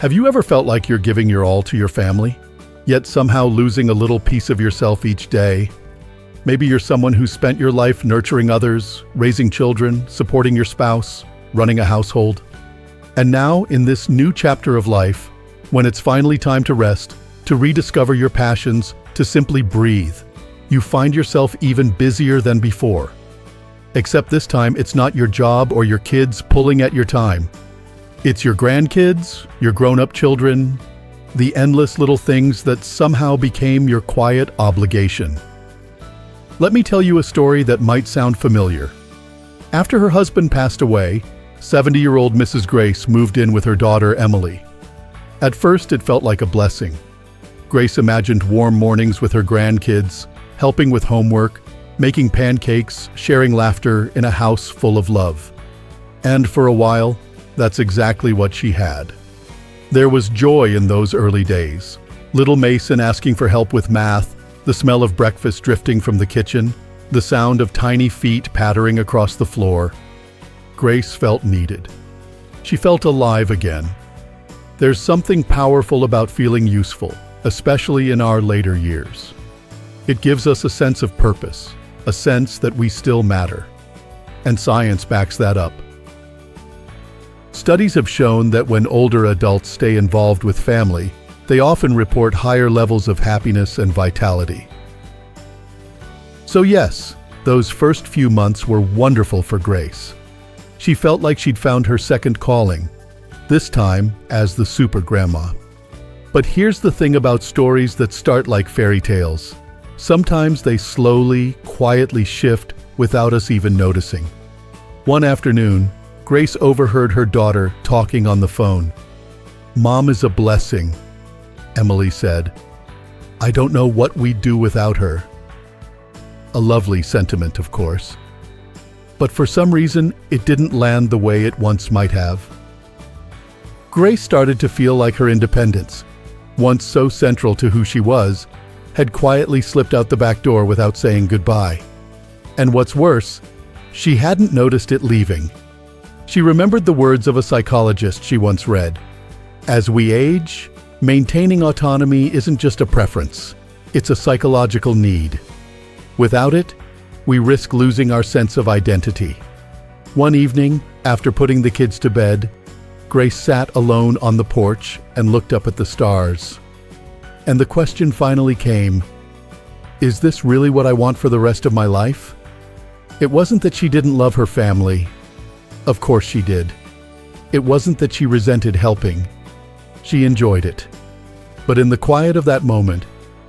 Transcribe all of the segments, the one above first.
Have you ever felt like you're giving your all to your family, yet somehow losing a little piece of yourself each day? Maybe you're someone who spent your life nurturing others, raising children, supporting your spouse, running a household. And now, in this new chapter of life, when it's finally time to rest, to rediscover your passions, to simply breathe, you find yourself even busier than before. Except this time, it's not your job or your kids pulling at your time. It's your grandkids, your grown-up children, the endless little things that somehow became your quiet obligation. Let me tell you a story that might sound familiar. After her husband passed away, 70-year-old Mrs. Grace moved in with her daughter, Emily. At first, it felt like a blessing. Grace imagined warm mornings with her grandkids, helping with homework, making pancakes, sharing laughter in a house full of love. And for a while, that's exactly what she had. There was joy in those early days. Little Mason asking for help with math, the smell of breakfast drifting from the kitchen, the sound of tiny feet pattering across the floor. Grace felt needed. She felt alive again. There's something powerful about feeling useful, especially in our later years. It gives us a sense of purpose, a sense that we still matter. And science backs that up. Studies have shown that when older adults stay involved with family, they often report higher levels of happiness and vitality. So yes, those first few months were wonderful for Grace. She felt like she'd found her second calling, this time as the super grandma. But here's the thing about stories that start like fairy tales. Sometimes they slowly, quietly shift without us even noticing. One afternoon, Grace overheard her daughter talking on the phone. "Mom is a blessing," Emily said. "I don't know what we'd do without her." A lovely sentiment, of course. But for some reason, it didn't land the way it once might have. Grace started to feel like her independence, once so central to who she was, had quietly slipped out the back door without saying goodbye. And what's worse, she hadn't noticed it leaving. She remembered the words of a psychologist she once read. As we age, maintaining autonomy isn't just a preference, it's a psychological need. Without it, we risk losing our sense of identity. One evening, after putting the kids to bed, Grace sat alone on the porch and looked up at the stars. And the question finally came, is this really what I want for the rest of my life? It wasn't that she didn't love her family. Of course she did. It wasn't that she resented helping. She enjoyed it. But in the quiet of that moment,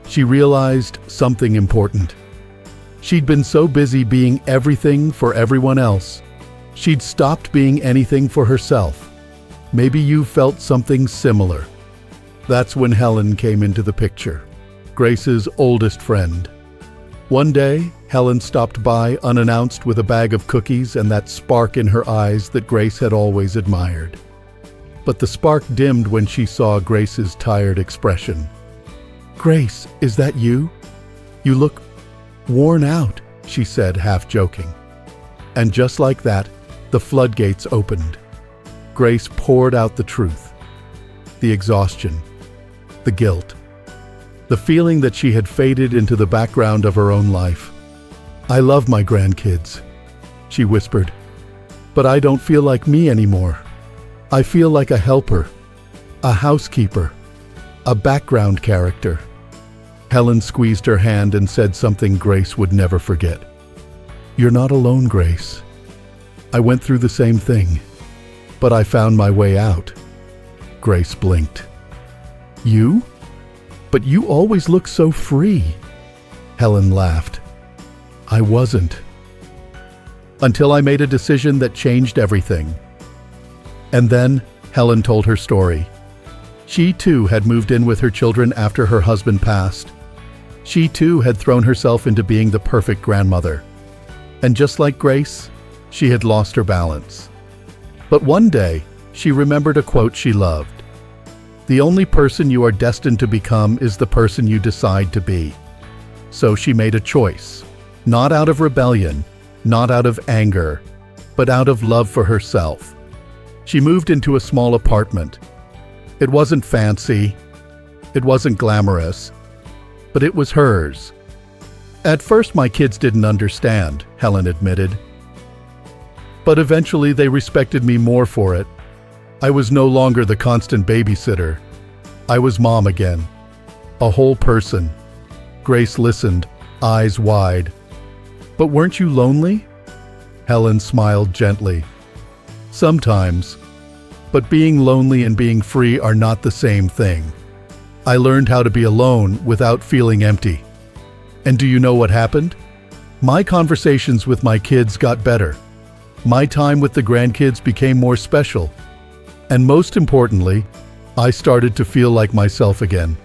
she realized something important. She'd been so busy being everything for everyone else, she'd stopped being anything for herself. Maybe you felt something similar. That's when Helen came into the picture, Grace's oldest friend. One day, Helen stopped by unannounced with a bag of cookies and that spark in her eyes that Grace had always admired. But the spark dimmed when she saw Grace's tired expression. "Grace, is that you? You look worn out," she said, half joking. And just like that, the floodgates opened. Grace poured out the truth. The exhaustion, the guilt, the feeling that she had faded into the background of her own life. "I love my grandkids," she whispered, "but I don't feel like me anymore. I feel like a helper, a housekeeper, a background character." Helen squeezed her hand and said something Grace would never forget. "You're not alone, Grace. I went through the same thing, but I found my way out." Grace blinked. "You? But you always look so free." Helen laughed. "I wasn't. Until I made a decision that changed everything." And then Helen told her story. She too had moved in with her children after her husband passed. She too had thrown herself into being the perfect grandmother. And just like Grace, she had lost her balance. But one day, she remembered a quote she loved. "The only person you are destined to become is the person you decide to be." So she made a choice, not out of rebellion, not out of anger, but out of love for herself. She moved into a small apartment. It wasn't fancy. It wasn't glamorous. But it was hers. At first, my kids didn't understand, Helen admitted. But eventually they respected me more for it. I was no longer the constant babysitter. I was mom again. A whole person. Grace listened, eyes wide. But weren't you lonely? Helen smiled gently. Sometimes. But being lonely and being free are not the same thing. I learned how to be alone without feeling empty. And do you know what happened? My conversations with my kids got better. My time with the grandkids became more special. And most importantly, I started to feel like myself again.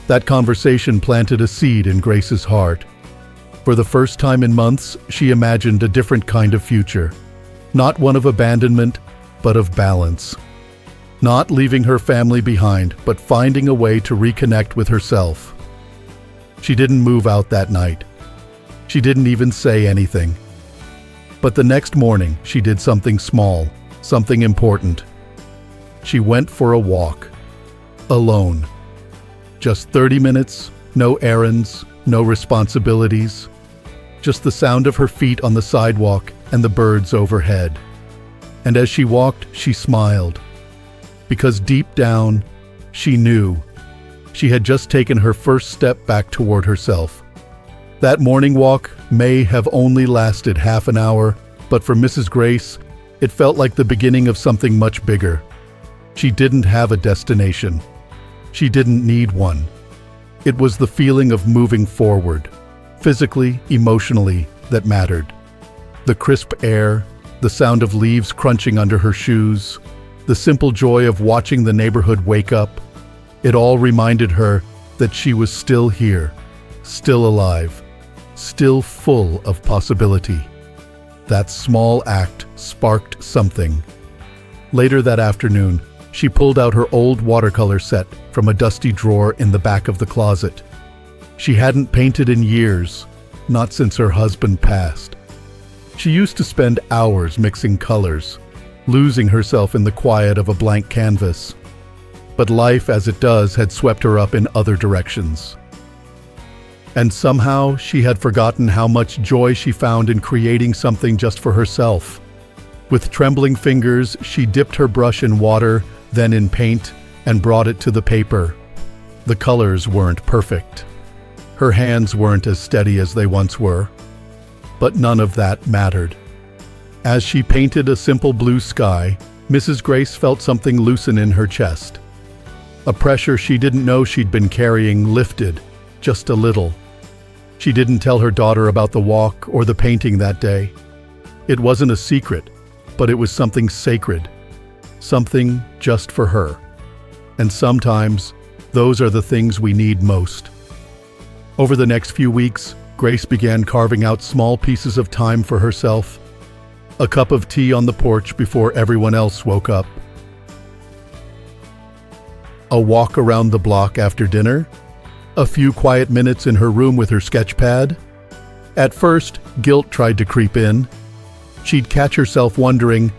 That conversation planted a seed in Grace's heart. For the first time in months, she imagined a different kind of future. Not one of abandonment, but of balance. Not leaving her family behind, but finding a way to reconnect with herself. She didn't move out that night. She didn't even say anything. But the next morning, she did something small, something important. She went for a walk. Alone. Just 30 minutes, no errands, no responsibilities. Just the sound of her feet on the sidewalk and the birds overhead. And as she walked, she smiled. Because deep down, she knew she had just taken her first step back toward herself. That morning walk may have only lasted half an hour, but for Mrs. Grace, it felt like the beginning of something much bigger. She didn't have a destination. She didn't need one. It was the feeling of moving forward, physically, emotionally, that mattered. The crisp air, the sound of leaves crunching under her shoes, the simple joy of watching the neighborhood wake up, it all reminded her that she was still here, still alive, still full of possibility. That small act sparked something. Later that afternoon, she pulled out her old watercolor set from a dusty drawer in the back of the closet. She hadn't painted in years, not since her husband passed. She used to spend hours mixing colors, losing herself in the quiet of a blank canvas. But life, as it does, had swept her up in other directions. And somehow she had forgotten how much joy she found in creating something just for herself. With trembling fingers, she dipped her brush in water, then in paint, and brought it to the paper. The colors weren't perfect. Her hands weren't as steady as they once were. But none of that mattered. As she painted a simple blue sky, Mrs. Grace felt something loosen in her chest. A pressure she didn't know she'd been carrying lifted, just a little. She didn't tell her daughter about the walk or the painting that day. It wasn't a secret, but it was something sacred. Something just for her. And sometimes, those are the things we need most. Over the next few weeks, Grace began carving out small pieces of time for herself. A cup of tea on the porch before everyone else woke up. A walk around the block after dinner. A few quiet minutes in her room with her sketch pad. At first, guilt tried to creep in. She'd catch herself wondering,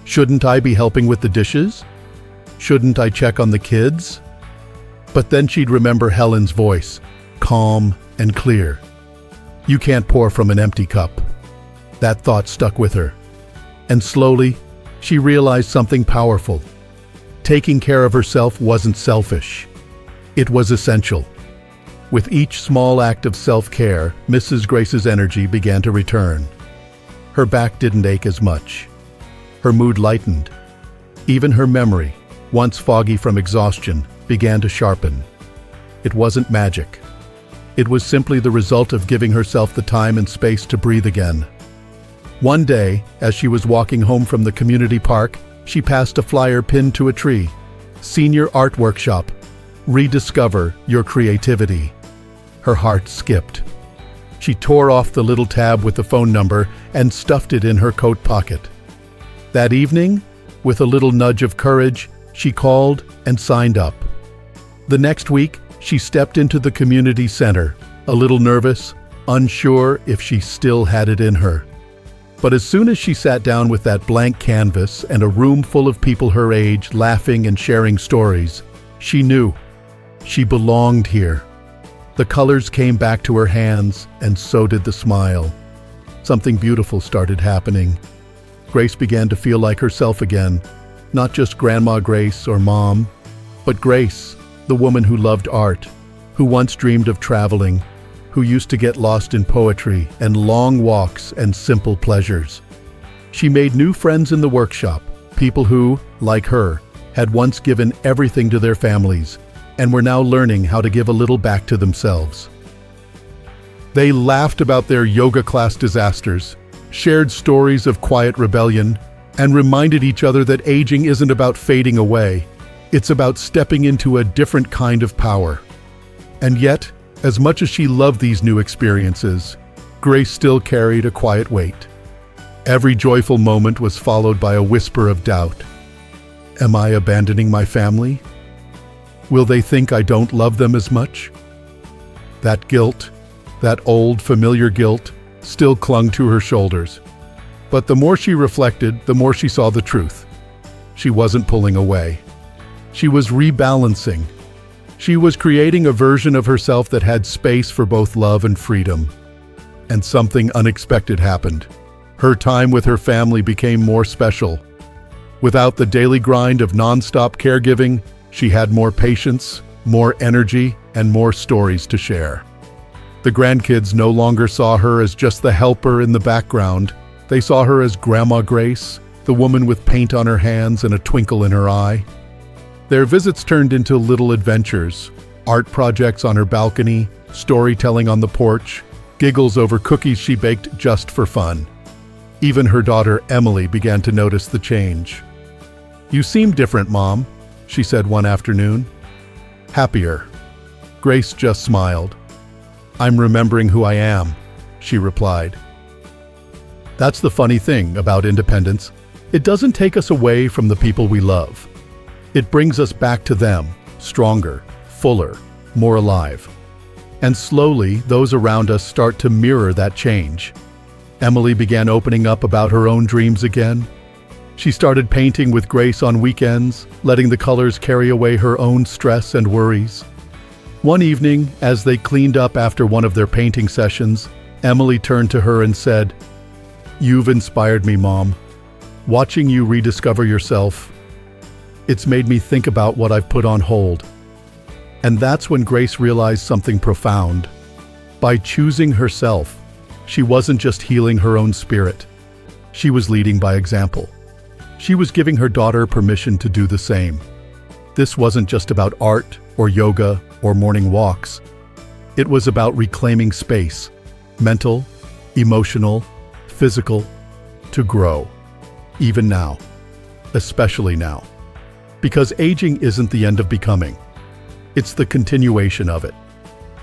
shouldn't I be helping with the dishes? Shouldn't I check on the kids? But then she'd remember Helen's voice, calm and clear. You can't pour from an empty cup. That thought stuck with her. And slowly, she realized something powerful. Taking care of herself wasn't selfish. It was essential. With each small act of self-care, Mrs. Grace's energy began to return. Her back didn't ache as much. Her mood lightened. Even her memory, once foggy from exhaustion, began to sharpen. It wasn't magic. It was simply the result of giving herself the time and space to breathe again. One day, as she was walking home from the community park, she passed a flyer pinned to a tree. Senior Art Workshop. Rediscover your creativity. Her heart skipped. She tore off the little tab with the phone number and stuffed it in her coat pocket. That evening, with a little nudge of courage, she called and signed up. The next week, she stepped into the community center, a little nervous, unsure if she still had it in her. But as soon as she sat down with that blank canvas and a room full of people her age laughing and sharing stories, she knew she belonged here. The colors came back to her hands, and so did the smile. Something beautiful started happening. Grace began to feel like herself again, not just Grandma Grace or Mom, but Grace, the woman who loved art, who once dreamed of traveling, who used to get lost in poetry and long walks and simple pleasures. She made new friends in the workshop, people who, like her, had once given everything to their families and were now learning how to give a little back to themselves. They laughed about their yoga class disasters, shared stories of quiet rebellion, and reminded each other that aging isn't about fading away. It's about stepping into a different kind of power. And yet, as much as she loved these new experiences, Grace still carried a quiet weight. Every joyful moment was followed by a whisper of doubt. Am I abandoning my family? Will they think I don't love them as much? That guilt, that old familiar guilt, still clung to her shoulders. But the more she reflected, the more she saw the truth. She wasn't pulling away. She was rebalancing. She was creating a version of herself that had space for both love and freedom. And something unexpected happened. Her time with her family became more special. Without the daily grind of nonstop caregiving, she had more patience, more energy, and more stories to share. The grandkids no longer saw her as just the helper in the background. They saw her as Grandma Grace, the woman with paint on her hands and a twinkle in her eye. Their visits turned into little adventures, art projects on her balcony, storytelling on the porch, giggles over cookies she baked just for fun. Even her daughter Emily began to notice the change. "You seem different, Mom," she said one afternoon. "Happier." Grace just smiled. "I'm remembering who I am," she replied. That's the funny thing about independence. It doesn't take us away from the people we love. It brings us back to them, stronger, fuller, more alive. And slowly, those around us start to mirror that change. Emily began opening up about her own dreams again. She started painting with Grace on weekends, letting the colors carry away her own stress and worries. One evening, as they cleaned up after one of their painting sessions, Emily turned to her and said, "You've inspired me, Mom. Watching you rediscover yourself, it's made me think about what I've put on hold." And that's when Grace realized something profound. By choosing herself, she wasn't just healing her own spirit. She was leading by example. She was giving her daughter permission to do the same. This wasn't just about art or yoga or morning walks. It was about reclaiming space, mental, emotional, physical, to grow. Even now. Especially now. Because aging isn't the end of becoming. It's the continuation of it.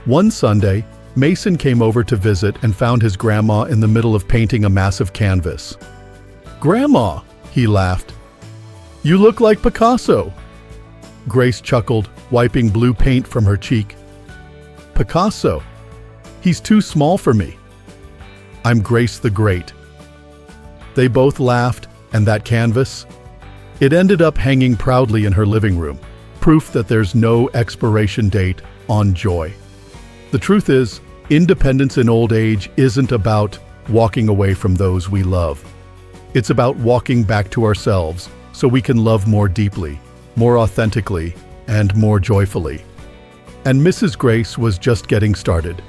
One Sunday, Mason came over to visit and found his grandma in the middle of painting a massive canvas. "Grandma," he laughed. "You look like Picasso." Grace chuckled, wiping blue paint from her cheek. "Picasso? He's too small for me. I'm Grace the Great." They both laughed, and that canvas? It ended up hanging proudly in her living room, proof that there's no expiration date on joy. The truth is, independence in old age isn't about walking away from those we love. It's about walking back to ourselves so we can love more deeply, more authentically, and more joyfully. And Mrs. Grace was just getting started.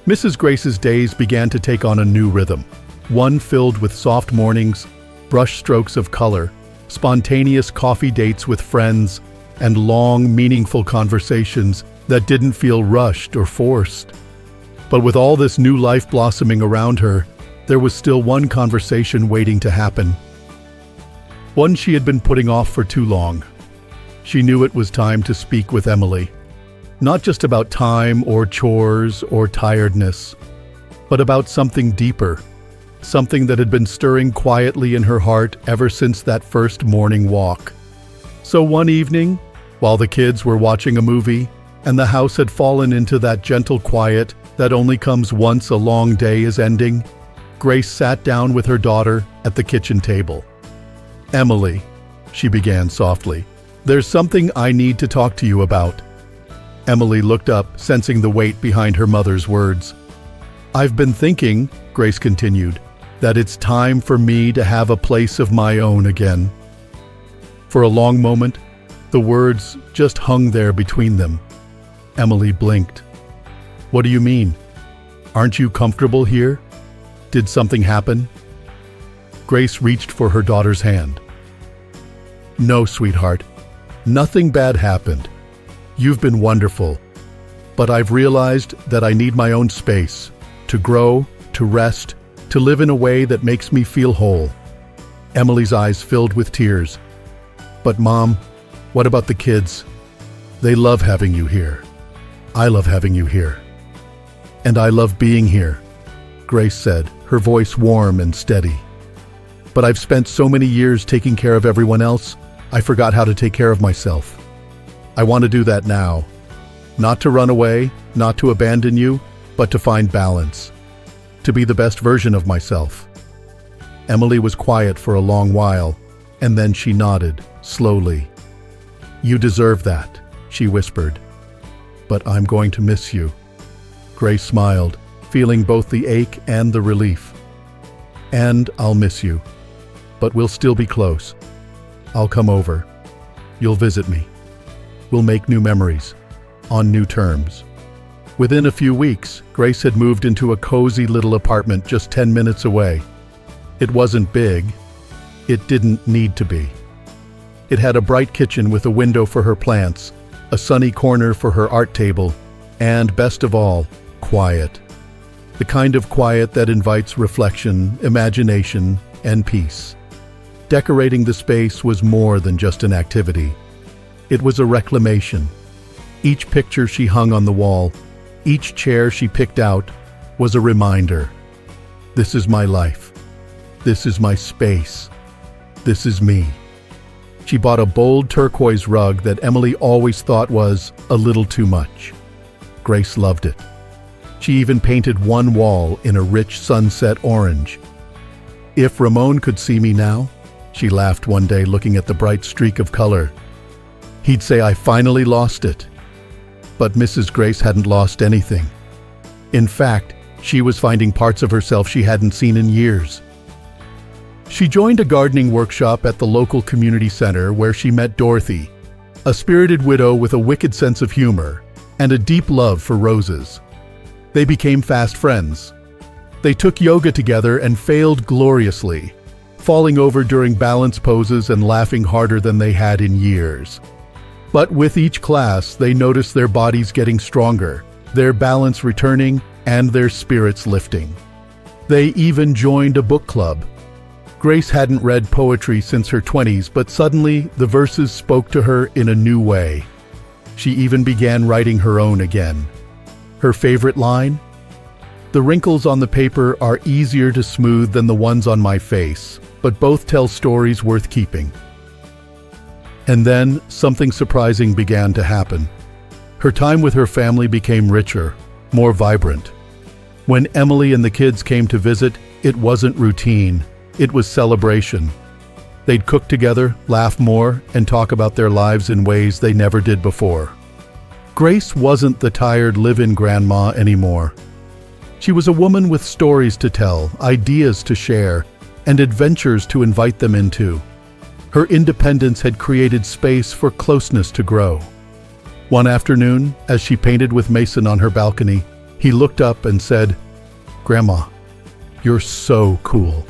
Mrs. Grace's days began to take on a new rhythm, one filled with soft mornings, brush strokes of color, spontaneous coffee dates with friends, and long, meaningful conversations that didn't feel rushed or forced. But with all this new life blossoming around her, there was still one conversation waiting to happen. One she had been putting off for too long. She knew it was time to speak with Emily. Not just about time or chores or tiredness, but about something deeper, something that had been stirring quietly in her heart ever since that first morning walk. So one evening, while the kids were watching a movie, and the house had fallen into that gentle quiet that only comes once a long day is ending, Grace sat down with her daughter at the kitchen table. "Emily," she began softly, "there's something I need to talk to you about." Emily looked up, sensing the weight behind her mother's words. "I've been thinking," Grace continued, "that it's time for me to have a place of my own again." For a long moment, the words just hung there between them. Emily blinked. "What do you mean? Aren't you comfortable here? Did something happen?" Grace reached for her daughter's hand. "No, sweetheart. Nothing bad happened. You've been wonderful. But I've realized that I need my own space, to grow, to rest, to live in a way that makes me feel whole." Emily's eyes filled with tears. "But Mom, what about the kids? They love having you here. I love having you here. And I love being here," Grace said, her voice warm and steady. "But I've spent so many years taking care of everyone else, I forgot how to take care of myself. I want to do that now. Not to run away, not to abandon you, but to find balance. To be the best version of myself." Emily was quiet for a long while, and then she nodded, slowly. "You deserve that," she whispered. "But I'm going to miss you." Grace smiled, feeling both the ache and the relief. "And I'll miss you. But we'll still be close. I'll come over. You'll visit me. We'll make new memories, on new terms." Within a few weeks, Grace had moved into a cozy little apartment just 10 minutes away. It wasn't big. It didn't need to be. It had a bright kitchen with a window for her plants, a sunny corner for her art table, and, best of all, quiet. The kind of quiet that invites reflection, imagination, and peace. Decorating the space was more than just an activity. It was a reclamation. Each picture she hung on the wall, each chair she picked out, was a reminder. This is my life. This is my space. This is me. She bought a bold turquoise rug that Emily always thought was a little too much. Grace loved it. She even painted one wall in a rich sunset orange. "If Ramon could see me now," she laughed one day looking at the bright streak of color, "he'd say I finally lost it." But Mrs. Grace hadn't lost anything. In fact, she was finding parts of herself she hadn't seen in years. She joined a gardening workshop at the local community center where she met Dorothy, a spirited widow with a wicked sense of humor and a deep love for roses. They became fast friends. They took yoga together and failed gloriously, falling over during balance poses and laughing harder than they had in years. But with each class, they noticed their bodies getting stronger, their balance returning, and their spirits lifting. They even joined a book club. Grace hadn't read poetry since her 20s, but suddenly the verses spoke to her in a new way. She even began writing her own again. Her favorite line? "The wrinkles on the paper are easier to smooth than the ones on my face, but both tell stories worth keeping." And then something surprising began to happen. Her time with her family became richer, more vibrant. When Emily and the kids came to visit, it wasn't routine, it was celebration. They'd cook together, laugh more, and talk about their lives in ways they never did before. Grace wasn't the tired live-in grandma anymore. She was a woman with stories to tell, ideas to share, and adventures to invite them into. Her independence had created space for closeness to grow. One afternoon, as she painted with Mason on her balcony, he looked up and said, "Grandma, you're so cool."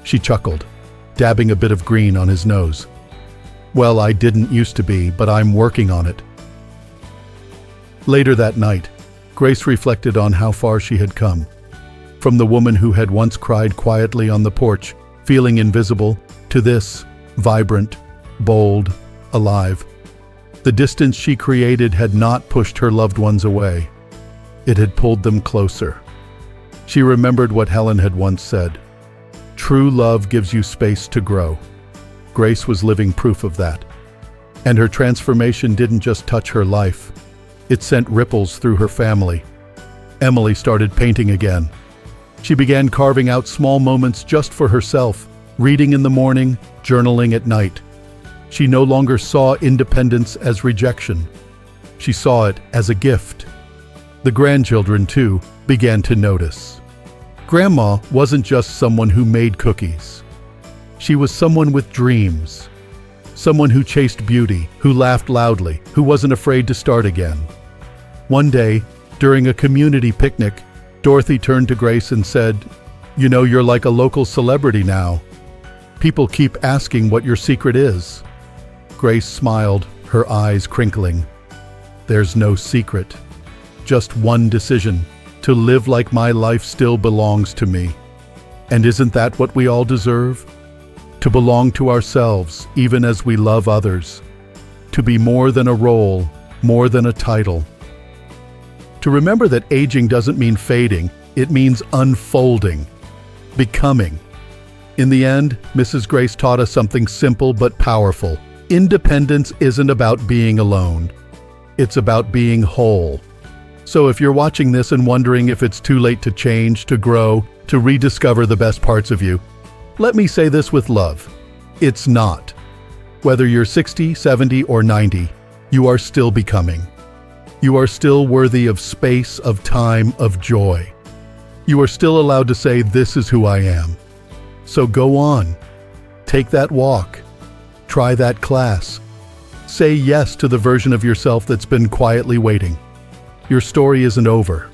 She chuckled, dabbing a bit of green on his nose. "Well, I didn't used to be, but I'm working on it." Later that night, Grace reflected on how far she had come. From the woman who had once cried quietly on the porch, feeling invisible, to this, vibrant, bold, alive. The distance she created had not pushed her loved ones away. It had pulled them closer. She remembered what Helen had once said, "True love gives you space to grow." Grace was living proof of that. And her transformation didn't just touch her life. It sent ripples through her family. Emily started painting again. She began carving out small moments just for herself, reading in the morning, journaling at night. She no longer saw independence as rejection. She saw it as a gift. The grandchildren, too, began to notice. Grandma wasn't just someone who made cookies. She was someone with dreams. Someone who chased beauty, who laughed loudly, who wasn't afraid to start again. One day, during a community picnic, Dorothy turned to Grace and said, "You know, you're like a local celebrity now. People keep asking what your secret is." Grace smiled, her eyes crinkling. "There's no secret. Just one decision, to live like my life still belongs to me. And isn't that what we all deserve? To belong to ourselves, even as we love others. To be more than a role, more than a title. To remember that aging doesn't mean fading, it means unfolding, becoming." In the end, Mrs. Grace taught us something simple but powerful. Independence isn't about being alone. It's about being whole. So if you're watching this and wondering if it's too late to change, to grow, to rediscover the best parts of you, let me say this with love. It's not. Whether you're 60, 70, or 90, you are still becoming. You are still worthy of space, of time, of joy. You are still allowed to say, "This is who I am." So go on. Take that walk. Try that class. Say yes to the version of yourself that's been quietly waiting. Your story isn't over.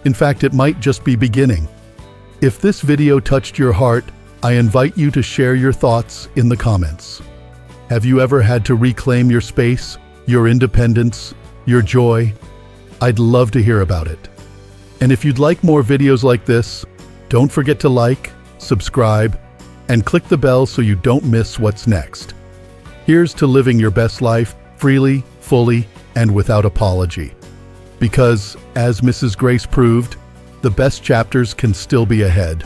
In fact, it might just be beginning. If this video touched your heart, I invite you to share your thoughts in the comments. Have you ever had to reclaim your space, your independence, your joy? I'd love to hear about it. And if you'd like more videos like this, don't forget to like, subscribe, and click the bell so you don't miss what's next. Here's to living your best life freely, fully, and without apology. Because, as Mrs. Grace proved, the best chapters can still be ahead.